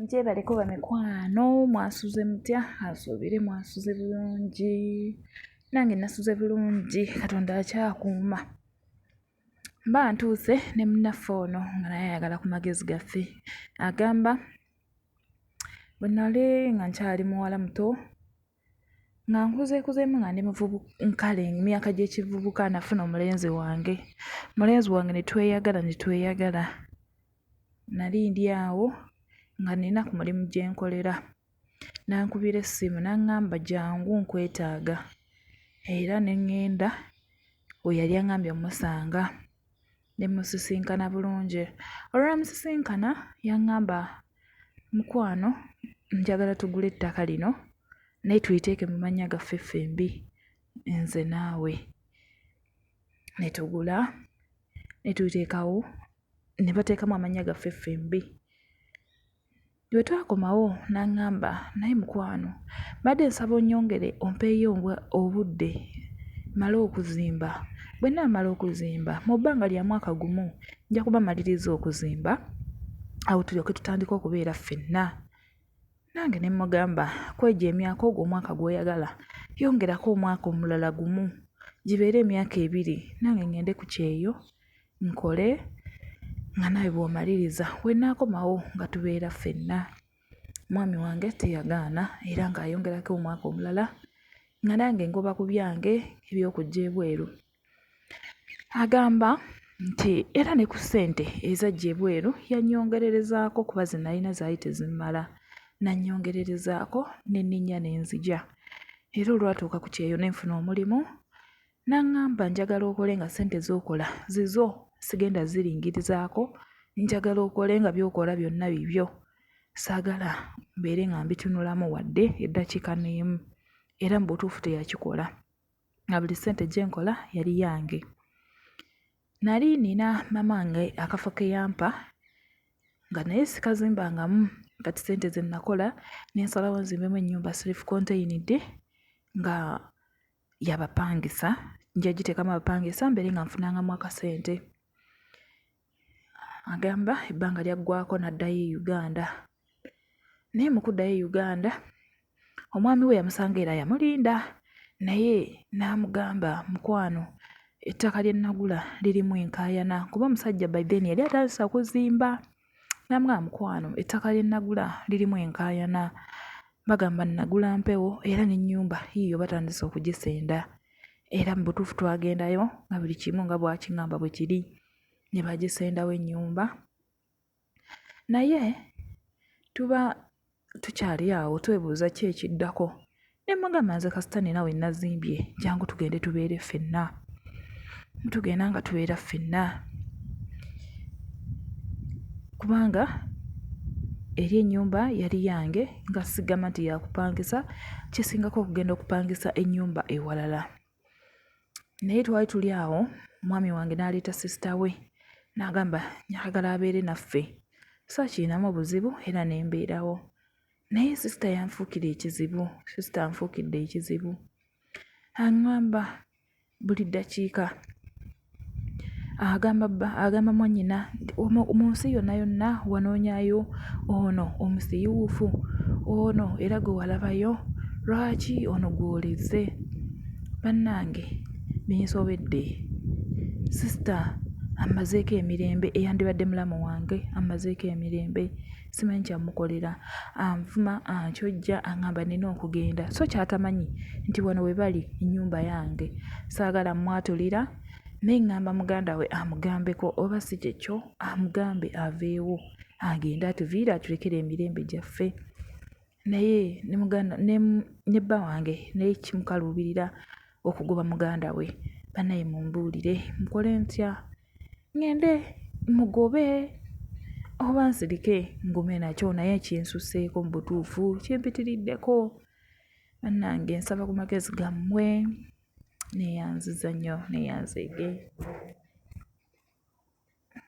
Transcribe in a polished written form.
Ngyebale kuba mikwano mwasuze mutya asuubire mwasuze bulungi nange nasuze bulungi Katonda akyakuuma mba ntuuse ne munnaffe ono nga naye ayagala ku magezi gaffe agamba bwe nnali nga nkyali muwala muto nga nkuzeekuzeemu nga ndi nkale emyaka gy'ekivubuka nafuna omulenzi wange ne tweyagala nali ndi awo nga nina ku mulimu gye nkolera nankubira essimu n'aŋŋamba jangu nkwetaaga era ne ŋŋenda we yali aŋŋambye omusanga ne musisinkana bulungi olwamusisinkana yaŋŋamba mukwano njagala tugule ettaka lino naye tuliteeke mu mannya gaffe ffembi nze naawe ne tugula ne tuliteekawo ne bateekamu amannya gaffe ffembi bwe twakomawo n'aŋŋamba naye mukwano badde nsaba onnyongere ompeeyo obudde male okuzimba bwe nnaamala okuzimba mu bbanga lya mwaka gumu nja kuba maliriza okuzimba awo tulyoke tutandike okubeera ffenna nange ne mmugamba kwegyo emyaka ogwo omwaka gw'oyagala yongerako omwaka omulala gumu gibeere emyaka 2 nange ŋŋende ku kyeyo nkole nga nawe bw'omaliriza we nnaakomawo nga tubeera ffenna mwami wange teyagaana era ng'ayongerako omwaka omulala nga nange ngoba ku byange eby'okujja ebweru agamba nti era ne ku ssente ezajja ebweru yannyongererezaako kuba ze nalina zaali tezimmala nannyongererezaako ne nninnya ne nzija era olwatuuka ku kyeyo ne nfuna omulimu n'aŋŋamba njagala okole nga ssente z'okola zizo sigenda ziringirizaako njagala okole nga by'okola byonna bibyo saagala mbeere nga mbitunulamu wadde eddakiika n'emu era mu butuufu teyakikola nga buli ssente gye nkola yali yange nali nina mamange akafo ke yampa nga naye sikazimbangamu kati ssente ze nakola n'ensalawo nzimbemu ennyumba self-contained nga yabapangisa nja giteekamu abapangisa mbeere nga nfunangamu akasente agamba ebbanga lyaggwako n'addayo e Uganda naye mu kuddayo e Uganda omwami we yamusanga era yamulinda naye n'amugamba mukwano ettaka lye nnagula lirimu enkaayana kuba omusajja by then yali atandise okuzimba n'amugamba mukwano ettaka lye nnagula lirimu enkaayana bagamba nnagula mpewo era n'ennyumba yiiyo batandise okugisenda era mu butuufu twagendayo nga buli kimu nga bw'akingamba bwe kiri ne bagisendawo ennyumba naye tuba tukyali awo twebuuza ki ekiddako ne mugamba nze kasita nina we nazimbye jangu tugende tubeere ffenna tugenda nga tubeera ffenna kubanga eri ennyumba yali yange nga sigamba nti yakupangisa kisingako okugenda okupangisa ennyumba ewalala naye twali tuli awo mwami wange n'aleeta sisita we n'agamba nyagala abeere naffe so kiinamu buzibu era nembeerawo naye sisita anfuukidde ekizibu aŋŋamba buli ddakiika agamba mwannyina mu nsi yonna yonna wanoonyayo ono omusiyuufu ono era gwe walabayo lwaki ono gw'oleze bannange binsobedde sisita amazeeko emirembe eyandibadde mulamu wange amazeeko emirembe simanyi kyamukolera anvuma ankyojja aŋŋamba nina okugenda so kyatamanyi nti wano we bali ennyumba yange saagala mwatulira naye ŋŋamba muganda we amugambeko oba si kyekyo amugambe aveewo agende atuviire atulekere emirembe gyaffe naye ne bba wange naye kimukaluubirira okugoba muganda we bannaye mumbuulire mukole ntya ŋŋende mugobe oba nsirike ngume nakyo naye kinsuseeko mu butuufu kimpitiriddeko bannange nsaba ku magezi gammwe neeyanziza nnyo neeyanzeege